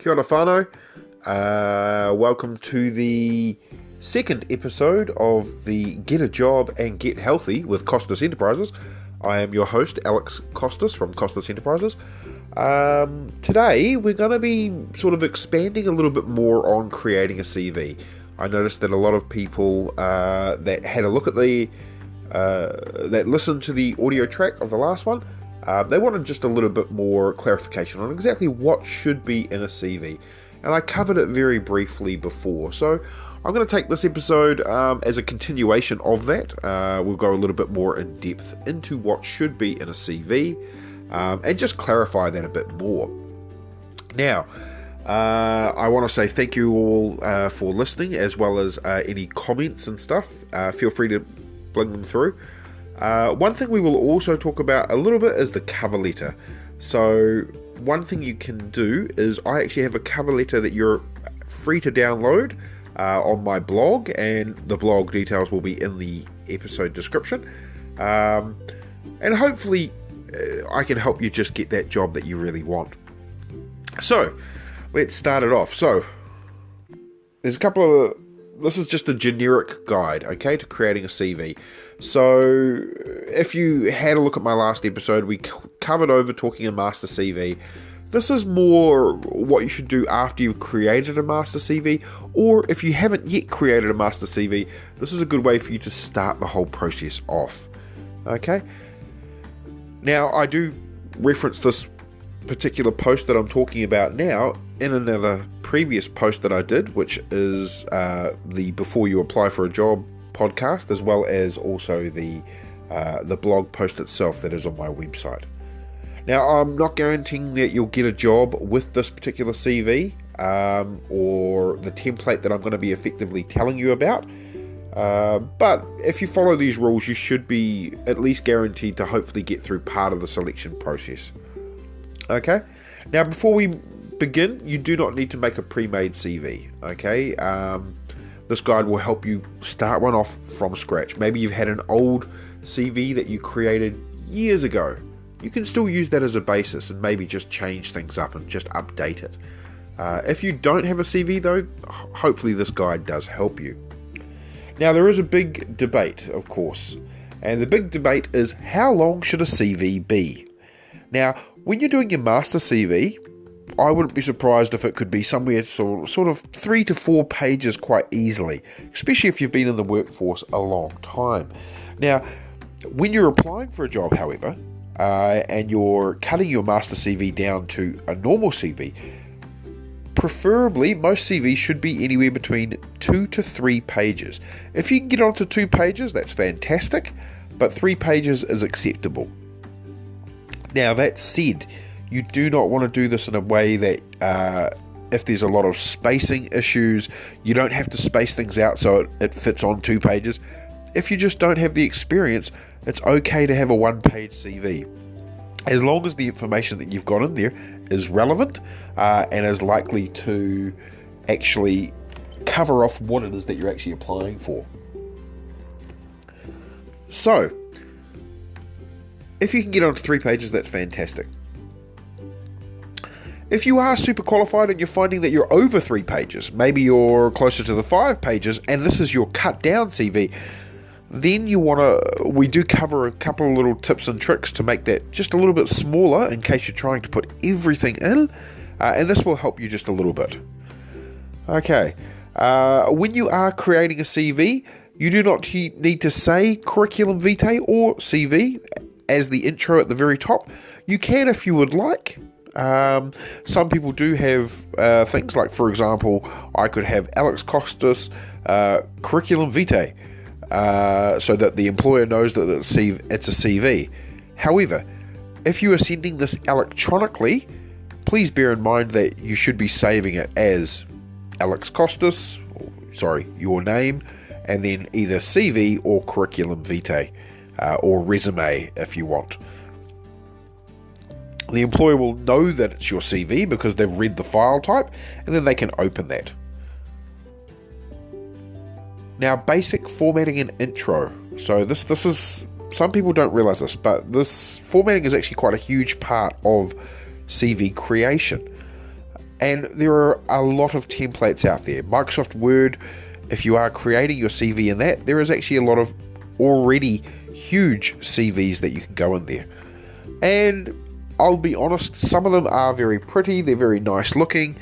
Kia ora whānau. Welcome to the second episode of the Get a Job and Get Healthy with Costas Enterprises. I am your host, Alex Costas from Costas Enterprises. Today, we're going to be sort of expanding a little bit more on creating a CV. I noticed that a lot of people that had a look at that listened to the audio track of the last one, they wanted just a little bit more clarification on exactly what should be in a CV. And I covered it very briefly before. So I'm going to take this episode as a continuation of that. We'll go a little bit more in depth into what should be in a CV and just clarify that a bit more. Now, I want to say thank you all for listening, as well as any comments and stuff. Feel free to bring them through. One thing we will also talk about a little bit is the cover letter. So one thing you can do is I actually have a cover letter that you're free to download on my blog, and the blog details will be in the episode description. And hopefully I can help you just get that job that you really want. So let's start it off. So there's this is just a generic guide, okay, to creating a CV. So if you had a look at my last episode, we covered over talking a master CV. This is more what you should do after you've created a master CV, or if you haven't yet created a master CV, this is a good way for you to start the whole process off. Okay? Now, I do reference this particular post that I'm talking about now in another previous post that I did, which is the Before You Apply for a Job podcast, as well as also the blog post itself that is on my website. Now, I'm not guaranteeing that you'll get a job with this particular CV or the template that I'm going to be effectively telling you about, but if you follow these rules, you should be at least guaranteed to hopefully get through part of the selection process. Okay, now before we begin, you do not need to make a pre-made CV. Okay, this guide will help you start one off from scratch. Maybe you've had an old CV that you created years ago. You can still use that as a basis and maybe just change things up and just update it. If you don't have a CV though, hopefully this guide does help you. Now, there is a big debate, of course, and the big debate is how long should a CV be? Now, when you're doing your master CV, I wouldn't be surprised if it could be somewhere sort of 3 to 4 pages quite easily, especially if you've been in the workforce a long time. Now, when you're applying for a job, however, and you're cutting your master CV down to a normal CV, preferably most CVs should be anywhere between 2 to 3 pages. If you can get onto 2 pages, that's fantastic, but 3 pages is acceptable. Now, that said, you do not want to do this in a way that if there's a lot of spacing issues, you don't have to space things out so it fits on 2 pages. If you just don't have the experience, it's okay to have a 1-page CV. As long as the information that you've got in there is relevant and is likely to actually cover off what it is that you're actually applying for. So, if you can get onto 3 pages, that's fantastic. If you are super qualified and you're finding that you're over 3 pages, maybe you're closer to the 5 pages, and this is your cut down CV, then we do cover a couple of little tips and tricks to make that just a little bit smaller in case you're trying to put everything in, and this will help you just a little bit. Okay, when you are creating a CV, you do not need to say curriculum vitae or CV as the intro at the very top. You can if you would like. Some people do have things like, for example, I could have Alex Costas curriculum vitae, so that the employer knows that it's a CV. However, if you are sending this electronically, please bear in mind that you should be saving it as Alex Costas, your name, and then either CV or curriculum vitae, or resume if you want. The employer will know that it's your CV because they've read the file type, and then they can open that. Now, basic formatting and intro. So this is, some people don't realize this, but this formatting is actually quite a huge part of CV creation. And there are a lot of templates out there. Microsoft Word, if you are creating your CV in that, there is actually a lot of already huge CVs that you can go in there. And I'll be honest, some of them are very pretty, they're very nice looking,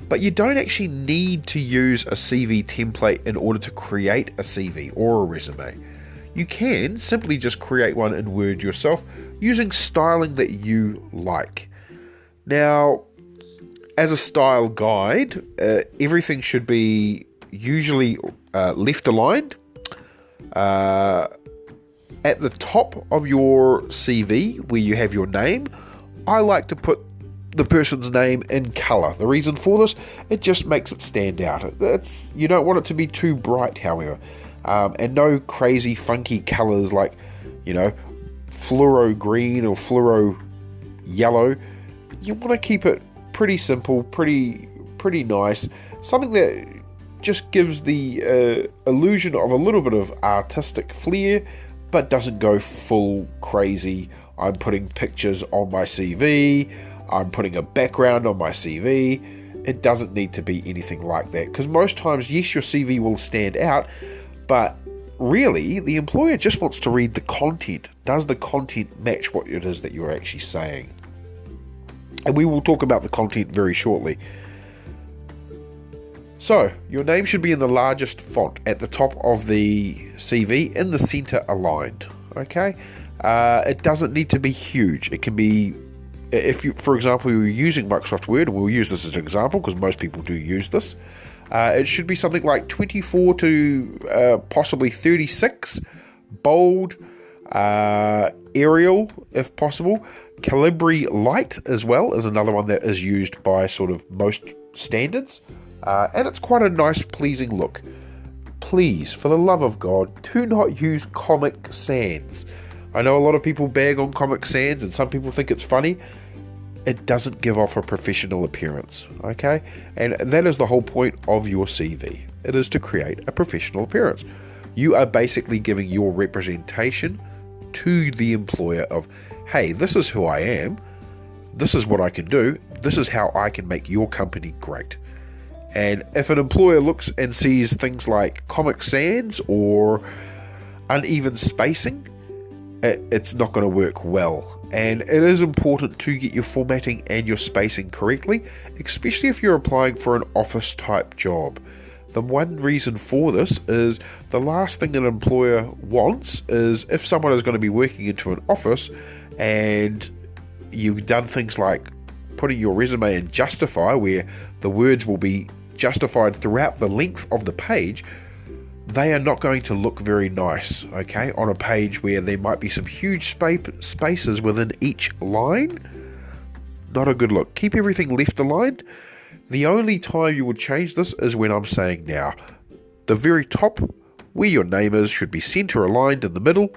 but you don't actually need to use a CV template in order to create a CV or a resume. You can simply just create one in Word yourself using styling that you like. Now, as a style guide, everything should be usually left aligned. At the top of your CV, where you have your name, I like to put the person's name in colour. The reason for this, it just makes it stand out. You don't want it to be too bright, however, and no crazy funky colours like, fluoro green or fluoro yellow. You want to keep it pretty simple, pretty nice, something that just gives the illusion of a little bit of artistic flair, but doesn't go full crazy. I'm putting pictures on my CV, I'm putting a background on my CV. It doesn't need to be anything like that, because most times, yes, your CV will stand out, but really the employer just wants to read the content. Does the content match what it is that you're actually saying? And we will talk about the content very shortly. So, your name should be in the largest font at the top of the CV, in the center aligned, okay? It doesn't need to be huge. It can be, if you, for example, you're using Microsoft Word, and we'll use this as an example because most people do use this, it should be something like 24 to possibly 36, bold, Arial if possible. Calibri Light as well is another one that is used by sort of most standards, and it's quite a nice, pleasing look. Please, for the love of God, do not use Comic Sans. I know a lot of people bag on Comic Sans, and some people think it's funny. It doesn't give off a professional appearance, okay? And that is the whole point of your CV. It is to create a professional appearance. You are basically giving your representation to the employer of, hey, this is who I am, this is what I can do, this is how I can make your company great. And if an employer looks and sees things like Comic Sans or uneven spacing, it's not going to work well. And it is important to get your formatting and your spacing correctly, especially if you're applying for an office type job. The one reason for this is the last thing an employer wants is if someone is going to be working into an office and you've done things like putting your resume in Justify, where the words will be justified throughout the length of the page, they are not going to look very nice, okay, on a page where there might be some huge spaces within each line. Not a good look. Keep everything left aligned. The only time you would change this is when I'm saying now. The very top, where your name is, should be center aligned in the middle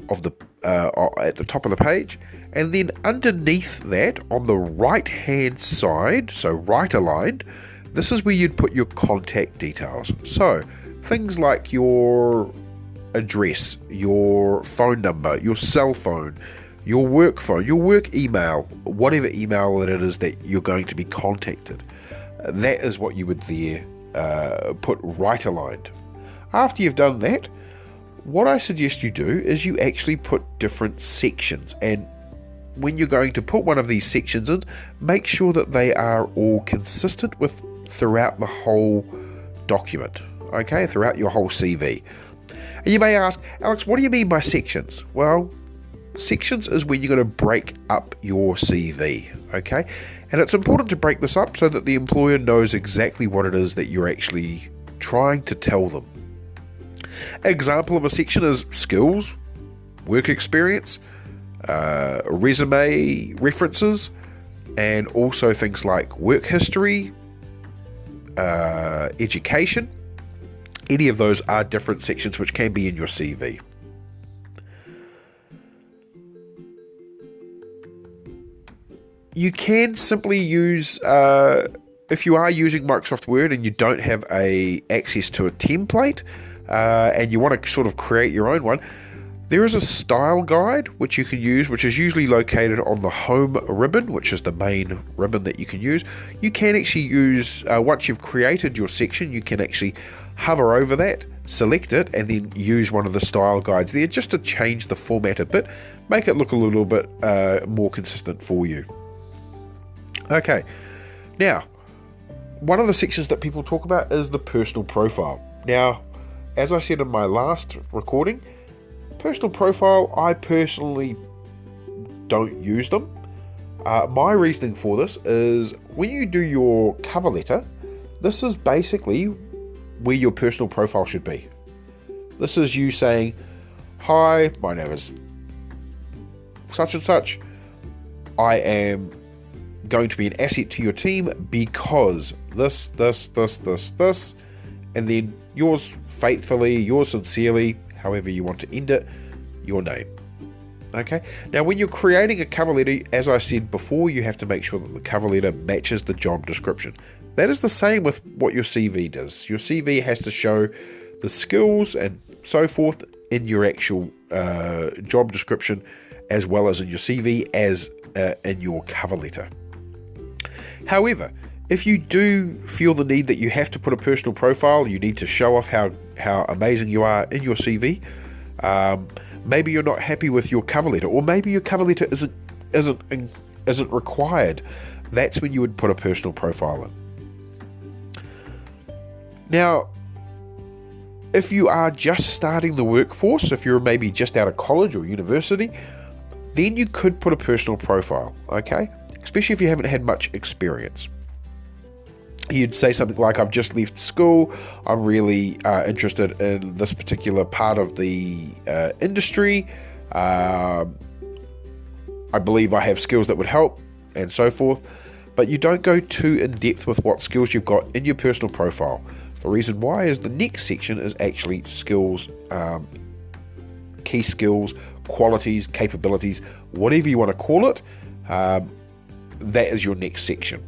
of the at the top of the page, and then underneath that, on the right hand side, so right aligned, this is where you'd put your contact details. So things like your address, your phone number, your cell phone, your work phone, your work email, whatever email it is that you're going to be contacted. That is what you would there put right aligned. After you've done that, what I suggest you do is you actually put different sections, and when you're going to put one of these sections in, make sure that they are all consistent with throughout the whole document, okay, throughout your whole CV. And you may ask, Alex, what do you mean by sections? Well, sections is when you're going to break up your CV, okay? And it's important to break this up so that the employer knows exactly what it is that you're actually trying to tell them. Example of a section is skills, work experience, resume references, and also things like work history, education. Any of those are different sections which can be in your CV. You can simply use, if you are using Microsoft Word and you don't have access to a template, and you want to sort of create your own one, There is a style guide which you can use, which is usually located on the home ribbon, which is the main ribbon that you can use. You can actually use, once you've created your section, you can actually hover over that, select it, and then use one of the style guides there just to change the format a bit, make it look a little bit more consistent for you. Okay, now, one of the sections that people talk about is the personal profile. Now, as I said in my last recording, personal profile, I personally don't use them. My reasoning for this is when you do your cover letter, this is basically where your personal profile should be. This is you saying, hi, my name is such and such. I am going to be an asset to your team because this, and then yours faithfully, yours sincerely, however you want to end it, your name. Okay, now when you're creating a cover letter, as I said before, you have to make sure that the cover letter matches the job description. That is the same with what your CV does. Your CV has to show the skills and so forth in your actual job description, as well as in your CV, as in your cover letter. However, if you do feel the need that you have to put a personal profile, you need to show off how amazing you are in your CV. Maybe you're not happy with your cover letter, or maybe your cover letter isn't required. That's when you would put a personal profile in. Now, if you are just starting the workforce, if you're maybe just out of college or university, then you could put a personal profile, okay? Especially if you haven't had much experience. You'd say something like, I've just left school, I'm really interested in this particular part of the industry, I believe I have skills that would help, and so forth. But you don't go too in depth with what skills you've got in your personal profile. The reason why is the next section is actually skills, key skills, qualities, capabilities, whatever you want to call it. That is your next section.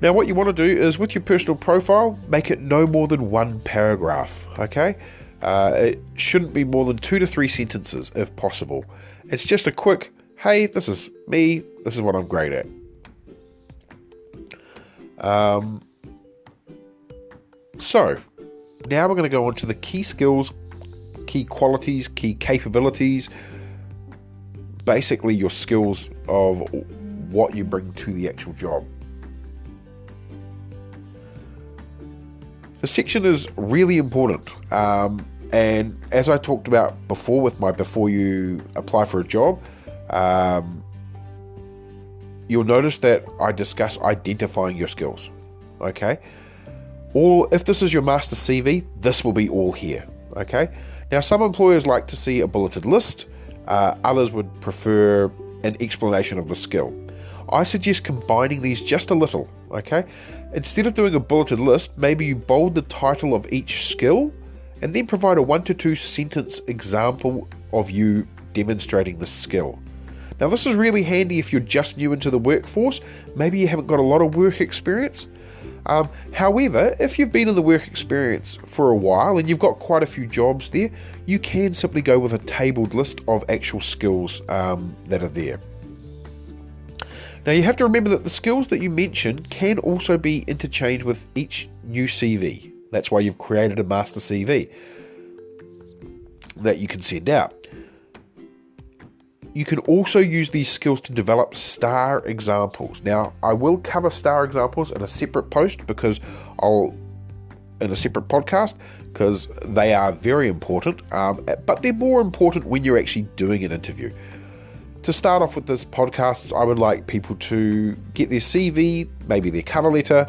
Now what you want to do is, with your personal profile, make it no more than one paragraph, okay? It shouldn't be more than 2 to 3 sentences if possible. It's just a quick, hey, this is me, this is what I'm great at. So, now we're going to go on to the key skills, key qualities, key capabilities, basically your skills of what you bring to the actual job. The section is really important, and as I talked about before with my before you apply for a job, you'll notice that I discuss identifying your skills, okay? Or if this is your master CV, this will be all here, okay? Now, some employers like to see a bulleted list, others would prefer an explanation of the skill. I suggest combining these just a little, okay? Instead of doing a bulleted list, maybe you bold the title of each skill and then provide a 1 to 2 sentence example of you demonstrating the skill. Now, this is really handy if you're just new into the workforce, maybe you haven't got a lot of work experience. However, if you've been in the work experience for a while and you've got quite a few jobs there, you can simply go with a tabled list of actual skills that are there. Now, you have to remember that the skills that you mention can also be interchanged with each new CV. That's why you've created a master CV that you can send out. You can also use these skills to develop star examples. Now, I will cover star examples in a separate post in a separate podcast, because they are very important, but they're more important when you're actually doing an interview. To start off with this podcast, I would like people to get their CV, maybe their cover letter,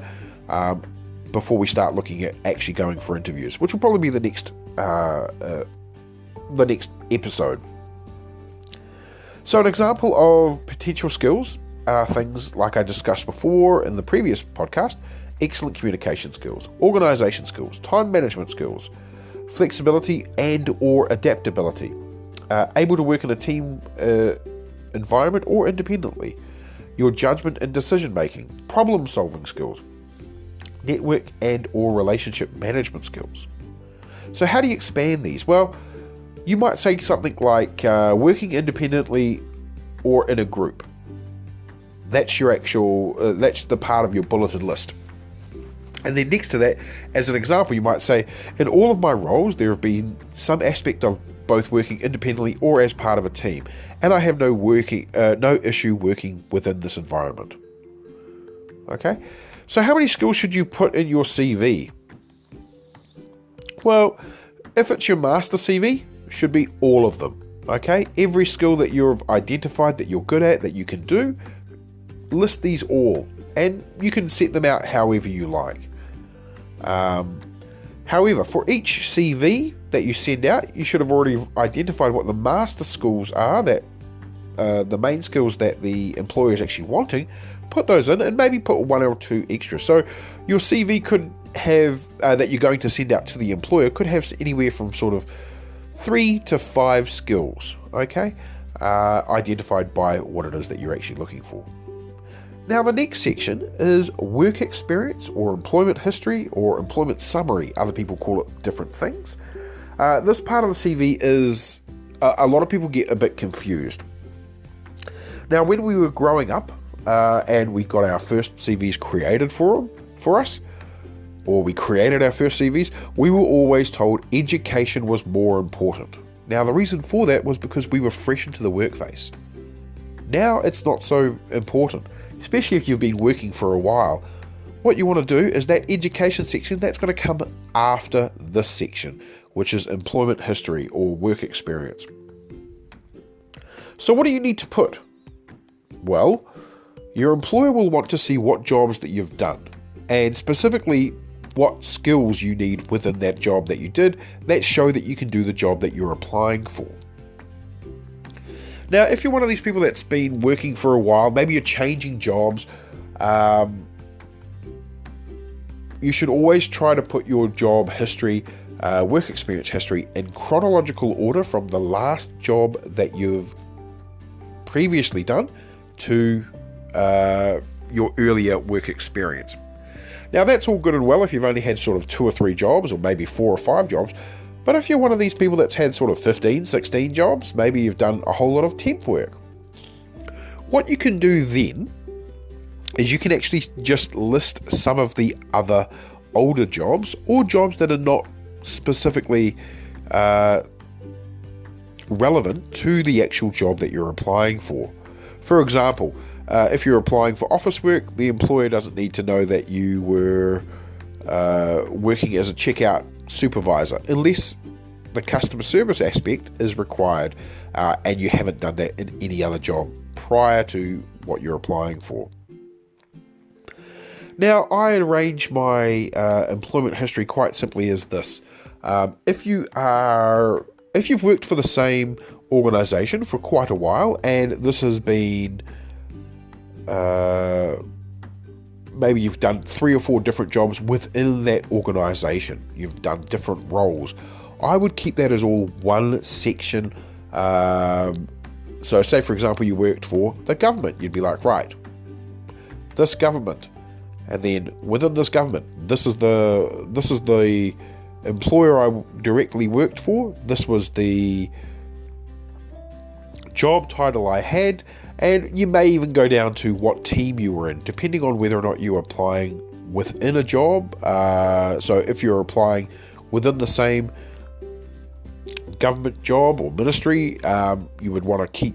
before we start looking at actually going for interviews, which will probably be the next episode. So an example of potential skills are things like I discussed before in the previous podcast: excellent communication skills, organisation skills, time management skills, flexibility and or adaptability, able to work in a team environment or independently, your judgment and decision making, problem solving skills, network and or relationship management skills. So how do you expand these? Well, you might say something like working independently or in a group. That's your actual, that's the part of your bulleted list. And then next to that, as an example, you might say, in all of my roles, there have been some aspect of both working independently or as part of a team, and I have no issue working within this environment. Okay, so how many skills should you put in your CV? Well, if it's your master CV, should be all of them. Okay, every skill that you've identified that you're good at, that you can do, list these all, and you can set them out however you like. However, for each CV that you send out, you should have already identified what the master skills are, that the main skills that the employer is actually wanting. Put those in, and maybe put one or two extra. So your CV could have, that you're going to send out to the employer, could have anywhere from sort of 3 to 5 skills, okay, identified by what it is that you're actually looking for. Now the next section is work experience, or employment history, or employment summary. Other people call it different things. This part of the CV is, a lot of people get a bit confused. Now when we were growing up, and we got our first CVs created for us, or we created our first CVs, we were always told education was more important. Now the reason for that was because we were fresh into the workplace. Now it's not so important, especially if you've been working for a while. What you want to do is that education section, that's going to come after this section, which is employment history or work experience. So what do you need to put? Well, your employer will want to see what jobs that you've done, and specifically what skills you need within that job that you did that show that you can do the job that you're applying for. Now, if you're one of these people that's been working for a while, maybe you're changing jobs, you should always try to put your job history, work experience history, in chronological order from the last job that you've previously done to your earlier work experience. Now that's all good and well if you've only had sort of 2 or 3 jobs, or maybe 4 or 5 jobs. But if you're one of these people that's had sort of 15, 16 jobs, maybe you've done a whole lot of temp work. What you can do then is you can actually just list some of the other older jobs, or jobs that are not specifically relevant to the actual job that you're applying for. For example, if you're applying for office work, the employer doesn't need to know that you were working as a checkout supervisor, unless the customer service aspect is required, and you haven't done that in any other job prior to what you're applying for. Now, I arrange my employment history quite simply as this. If you've worked for the same organization for quite a while, and this has been maybe you've done 3 or 4 different jobs within that organization, you've done different roles, I would keep that as all one section. So say for example you worked for the government, you'd be like, right, this government, and then within this government, this is the employer I directly worked for, this was the job title I had, and you may even go down to what team you were in, depending on whether or not you are applying within a job. So if you're applying within the same government job or ministry, you would want to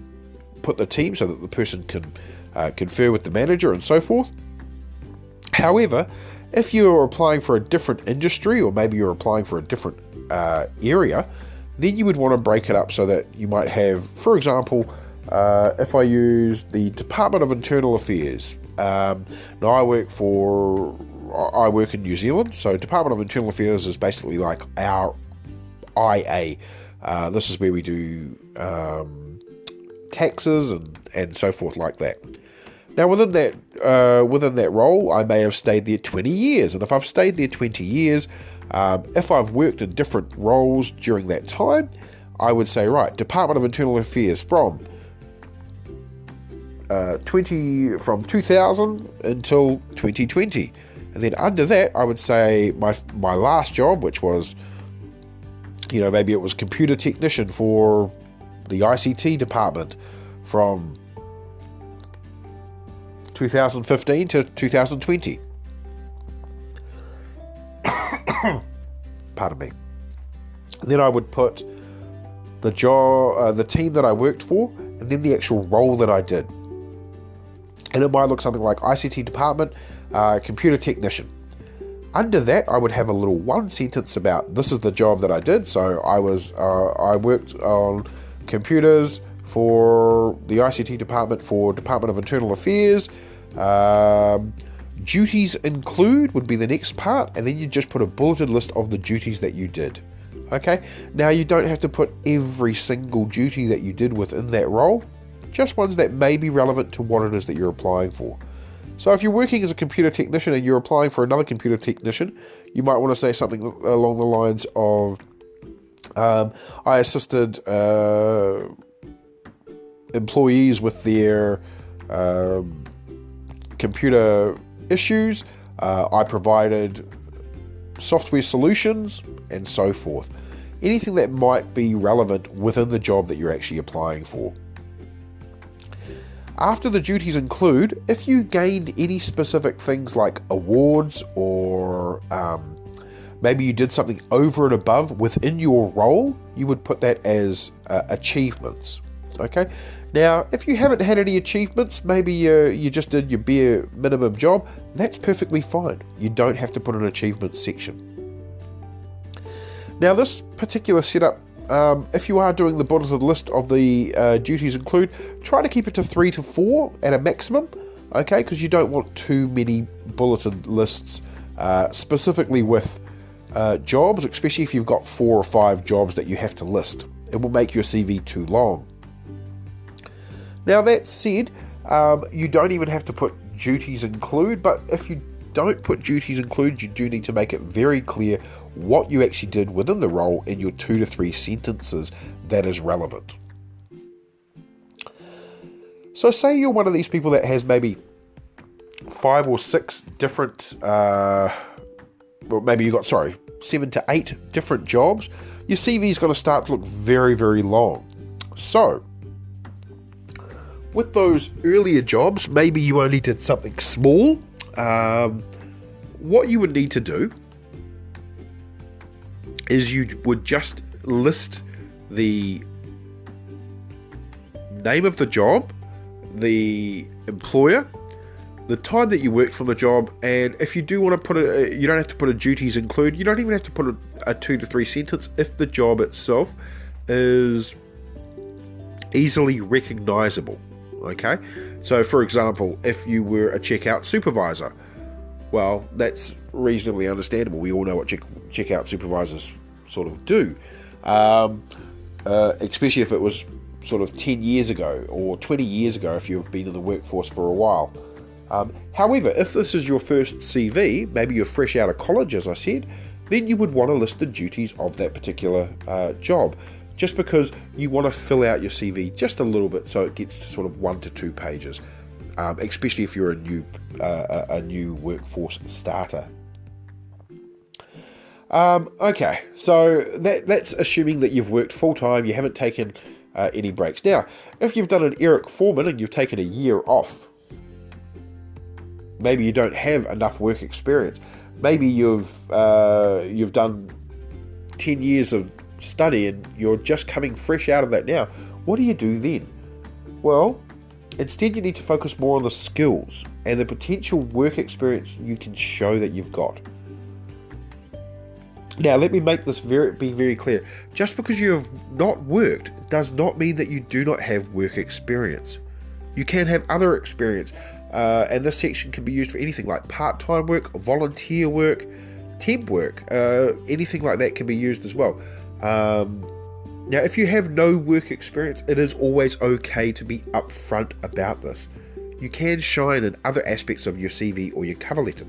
put the team so that the person can confer with the manager and so forth. However, if you're applying for a different industry, or maybe you're applying for a different area, then you would want to break it up so that you might have, for example, if I use the Department of Internal Affairs. Now I work in New Zealand, so Department of Internal Affairs is basically like our IA. This is where we do taxes and so forth like that. Now within that role, I may have stayed there 20 years, and if I've stayed there 20 years, if I've worked in different roles during that time, I would say, right, Department of Internal Affairs from 2000 until 2020, and then under that I would say my last job, which was maybe it was computer technician for the ICT department from 2015 to 2020. Pardon me. Then I would put the job, the team that I worked for, and then the actual role that I did. And it might look something like ICT department, computer technician. Under that, I would have a little one sentence about this is the job that I did. So I worked on computers for the ICT department for Department of Internal Affairs. Duties include would be the next part, and then you just put a bulleted list of the duties that you did. Okay, now you don't have to put every single duty that you did within that role, just ones that may be relevant to what it is that you're applying for. So if you're working as a computer technician and you're applying for another computer technician, you might want to say something along the lines of, I assisted employees with their computer issues, I provided software solutions, and so forth. Anything that might be relevant within the job that you're actually applying for. After the duties include, if you gained any specific things like awards or maybe you did something over and above within your role, you would put that as achievements. Okay. Now, if you haven't had any achievements, maybe you just did your bare minimum job, that's perfectly fine. You don't have to put an achievements section. Now, this particular setup, if you are doing the bulleted list of the duties include, try to keep it to 3 to 4 at a maximum, okay, because you don't want too many bulleted lists, specifically with jobs, especially if you've got 4 or 5 jobs that you have to list. It will make your CV too long. Now that said, you don't even have to put duties include, but if you don't put duties include, you do need to make it very clear what you actually did within the role in your 2 to 3 sentences that is relevant. So say you're one of these people that has maybe 5 or 6 different, maybe you got, 7 to 8 different jobs, your CV is going to start to look very, very long. So, with those earlier jobs, maybe you only did something small. What you would need to do is you would just list the name of the job, the employer, the time that you worked from the job, and if you do want to put you don't have to put a duties include, you don't even have to put a 2 to 3 sentence if the job itself is easily recognizable. Okay, so for example, if you were a checkout supervisor, well, that's reasonably understandable. We all know what checkout supervisors sort of do, especially if it was sort of 10 years ago or 20 years ago if you've been in the workforce for a while. However, if this is your first CV, maybe you're fresh out of college, as I said, then you would want to list the duties of that particular job, just because you want to fill out your CV just a little bit so it gets to sort of 1 to 2 pages, especially if you're a new workforce starter. Okay, so that's assuming that you've worked full-time, you haven't taken any breaks. Now, if you've done an Eric Foreman and you've taken a year off, maybe you don't have enough work experience, maybe you've done 10 years of study and you're just coming fresh out of that now, what do you do then? Well, instead you need to focus more on the skills and the potential work experience you can show that you've got. Now, let me make this be very clear. Just because you have not worked does not mean that you do not have work experience. You can have other experience, and this section can be used for anything like part-time work, volunteer work, temp work, anything like that can be used as well. Now, if you have no work experience, it is always okay to be upfront about this. You can shine in other aspects of your CV or your cover letter.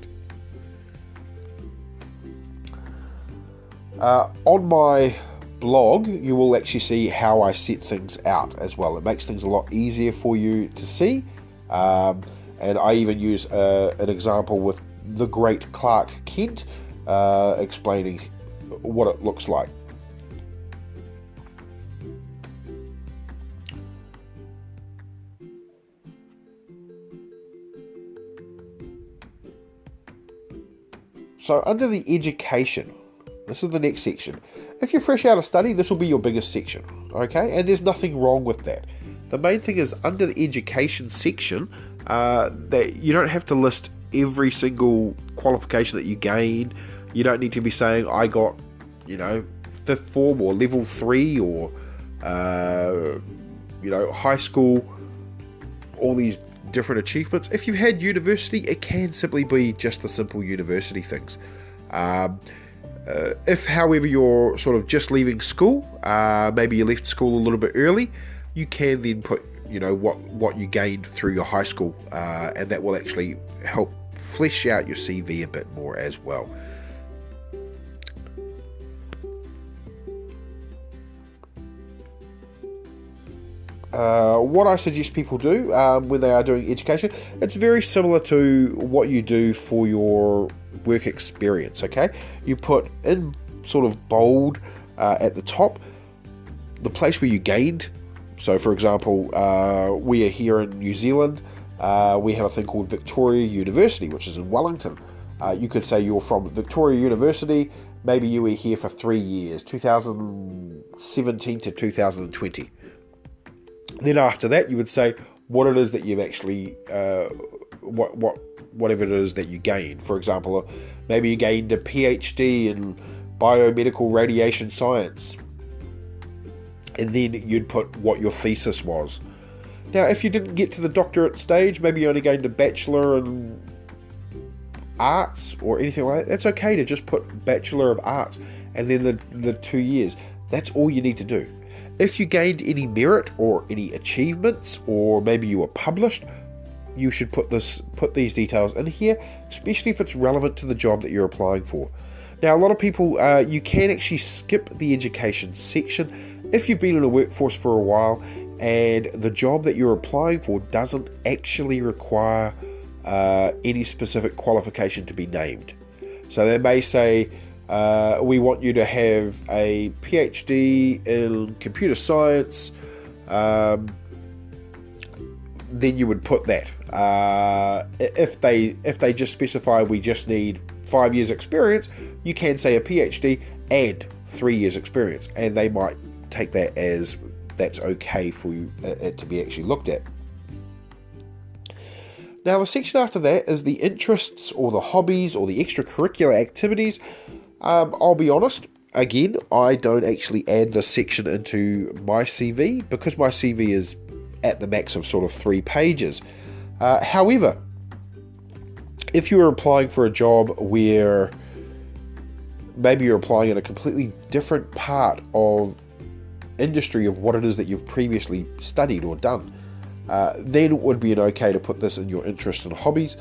On my blog, you will actually see how I set things out as well. It makes things a lot easier for you to see. And I even use an example with the great Clark Kent, explaining what it looks like. So under the education, this is the next section. If you're fresh out of study, this will be your biggest section, okay? And there's nothing wrong with that. The main thing is under the education section, that you don't have to list every single qualification that you gained. You don't need to be saying, I got, fifth form or level 3 or, high school, all these different achievements. If you've had university, it can simply be just the simple university things. If, however, you're sort of just leaving school, maybe you left school a little bit early, you can then put, what you gained through your high school, and that will actually help flesh out your CV a bit more as well. What I suggest people do when they are doing education, it's very similar to what you do for your work experience, okay? You put in sort of bold at the top the place where you gained. So for example, we are here in New Zealand. We have a thing called Victoria University, which is in Wellington. You could say you're from Victoria University. Maybe you were here for 3 years, 2017 to 2020. Then after that, you would say what it is that you've actually, whatever it is that you gained. For example, maybe you gained a PhD in biomedical radiation science, and then you'd put what your thesis was. Now, if you didn't get to the doctorate stage, maybe you only gained a bachelor in arts or anything like that. That's okay to just put Bachelor of Arts and then the 2 years. That's all you need to do. If you gained any merit or any achievements, or maybe you were published, you should put these details in here, especially if it's relevant to the job that you're applying for. Now, a lot of people, you can actually skip the education section if you've been in a workforce for a while and the job that you're applying for doesn't actually require any specific qualification to be named. So they may say, we want you to have a PhD in computer science, then you would put that. If they just specify we just need 5 years experience, you can say a PhD and 3 years experience, and they might take that as that's okay for you, it to be actually looked at. Now the section after that is the interests or the hobbies or the extracurricular activities. I'll be honest, again, I don't actually add this section into my CV because my CV is at the max of sort of 3 pages. However, if you're applying for a job where maybe you're applying in a completely different part of industry of what it is that you've previously studied or done, then it would be okay to put this in your interests and hobbies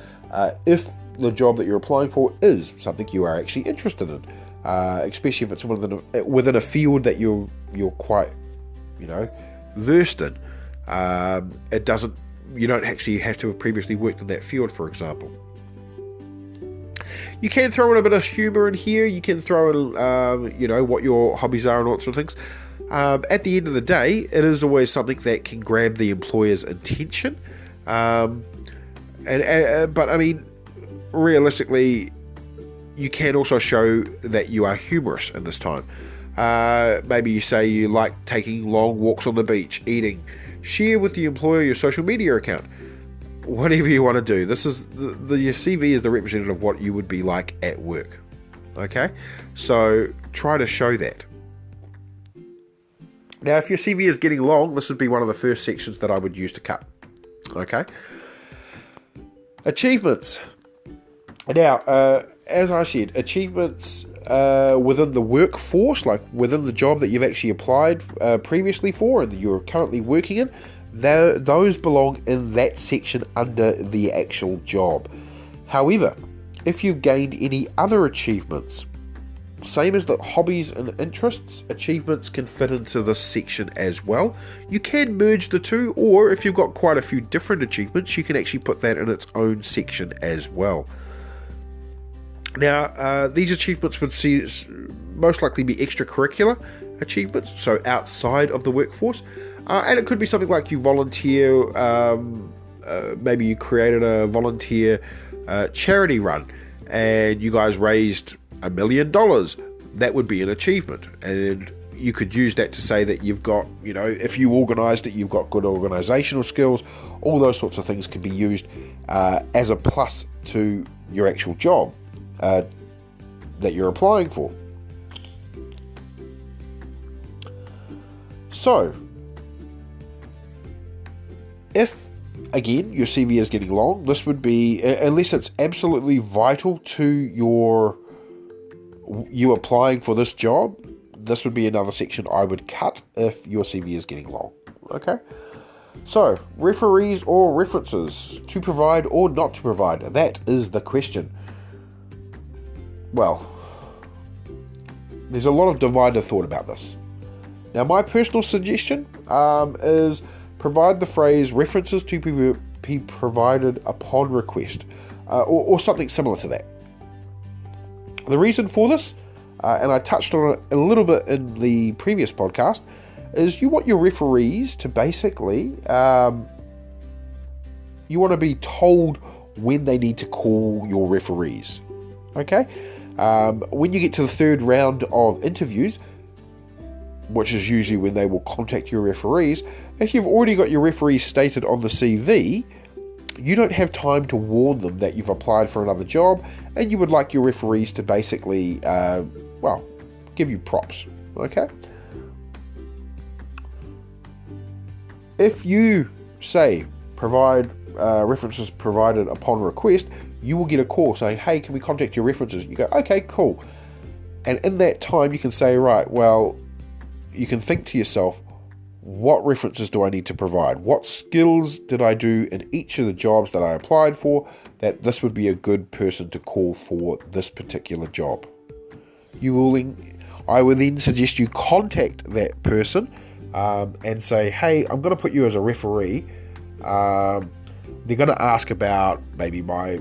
if the job that you're applying for is something you are actually interested in, especially if it's within a field that you're quite versed in. You don't actually have to have previously worked in that field, for example. You can throw in a bit of humour in here. You can throw in what your hobbies are and all sorts of things. At the end of the day, it is always something that can grab the employer's attention. But I mean, realistically, you can also show that you are humorous in this time. Maybe you say you like taking long walks on the beach, eating. Share with the employer your social media account. Whatever you want to do. This is your CV is the representative of what you would be like at work. Okay? So try to show that. Now, if your CV is getting long, this would be one of the first sections that I would use to cut. Okay? Achievements. Now, as I said, achievements within the workforce, like within the job that you've actually applied previously for and that you're currently working in, those belong in that section under the actual job. However, if you've gained any other achievements, same as the hobbies and interests, achievements can fit into this section as well. You can merge the two, or if you've got quite a few different achievements, you can actually put that in its own section as well. Now, these achievements would most likely be extracurricular achievements, so outside of the workforce. And it could be something like you volunteer, maybe you created a volunteer charity run, and you guys raised $1 million, that would be an achievement. And you could use that to say that you've got, if you organised it, you've got good organisational skills. All those sorts of things can be used as a plus to your actual job that you're applying for. So, if, again, your CV is getting long, this would be, unless it's absolutely vital to you applying for this job, this would be another section I would cut if your CV is getting long. Okay? So, referees or references, to provide or not to provide? That is the question. Well, there's a lot of divided thought about this. Now, my personal suggestion is provide the phrase references to be provided upon request, or something similar to that. The reason for this, and I touched on it a little bit in the previous podcast, is you want your referees to basically, you want to be told when they need to call your referees. Okay? When you get to the third round of interviews, which is usually when they will contact your referees, if you've already got your referees stated on the CV, you don't have time to warn them that you've applied for another job and you would like your referees to basically, give you props. Okay? If you say provide references provided upon request, you will get a call saying, hey, can we contact your references? You go, okay, cool. And in that time, you can say, right, well, you can think to yourself, what references do I need to provide? What skills did I do in each of the jobs that I applied for that this would be a good person to call for this particular job? I would then suggest you contact that person and say, hey, I'm going to put you as a referee. They're going to ask about maybe my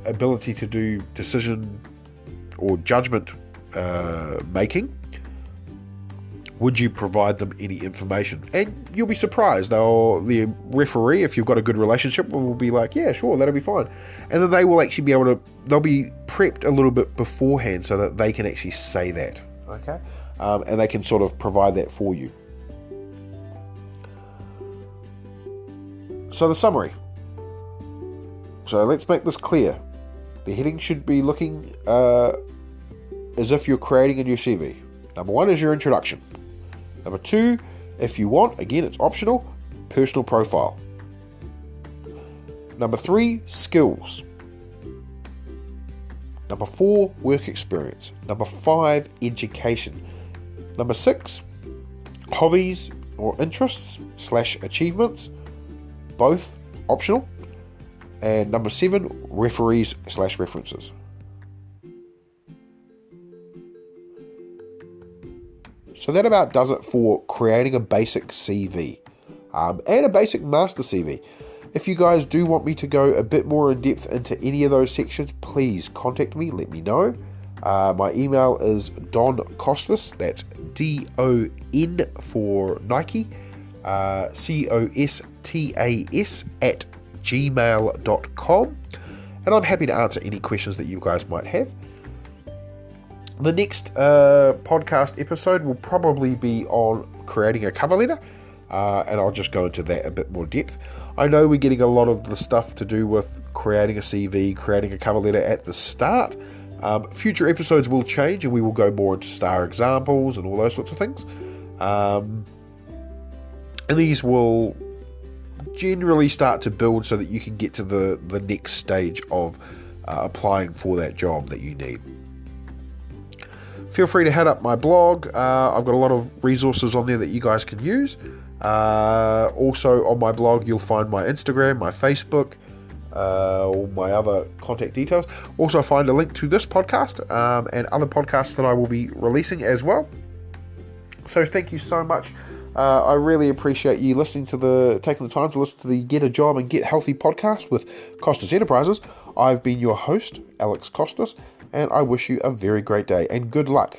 ability to do decision or judgment making. Would you provide them any information? And you'll be surprised. The referee, if you've got a good relationship, will be like, yeah, sure, that'll be fine. And then they will actually be able to, they'll be prepped a little bit beforehand so that they can actually say that. Okay? And they can sort of provide that for you. So the summary. So let's make this clear. The heading should be looking as if you're creating a new CV. Number 1 is your introduction. Number 2, if you want, again, it's optional, personal profile. Number 3, skills. Number 4, work experience. Number 5, education. Number 6, hobbies or interests / achievements, both optional. And number 7, referees / references. So that about does it for creating a basic CV and a basic master CV. If you guys do want me to go a bit more in depth into any of those sections, please contact me, let me know. My email is Don Costas, that's DON for Nike, COSTAS @gmail.com, and I'm happy to answer any questions that you guys might have. The next podcast episode will probably be on creating a cover letter, and I'll just go into that a bit more depth. I know we're getting a lot of the stuff to do with creating a CV, creating a cover letter at the start. Future episodes will change and we will go more into star examples and all those sorts of things. And these will generally start to build so that you can get to the next stage of applying for that job that you need. Feel free to head up my blog. I've got a lot of resources on there that you guys can use. Also on my blog you'll find my Instagram, my Facebook, all my other contact details. Also find a link to this podcast and other podcasts that I will be releasing as well. So thank you so much. I really appreciate you taking the time to listen to the Get a Job and Get Healthy podcast with Costas Enterprises. I've been your host, Alex Costas, and I wish you a very great day and good luck